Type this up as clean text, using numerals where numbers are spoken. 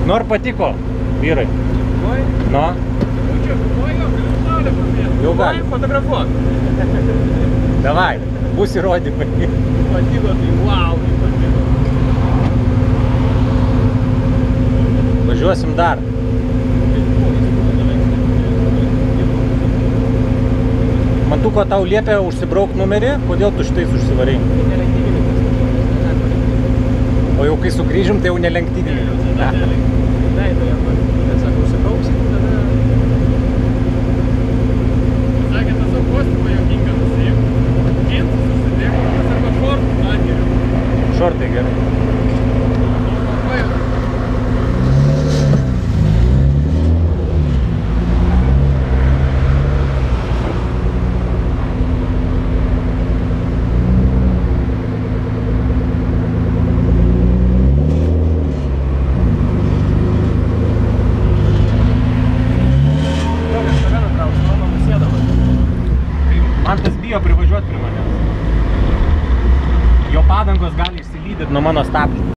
Nu, ar patiko, vyrai? Nu? Jau gali. Fotografuok. Davai, bus įrodymai. Patiko, tai wow, patiko. Važiuosim dar. Mantuko, tau liepia užsibrauk numerį, kodėl tu šitais užsivarai? O jau kai sugrįžim, tai jau nelenktyninis. Šortai gerai. Man tas bijo privažiuoti prie manęs. Jo padangos gali išsilydyti nuo mano stabdžių.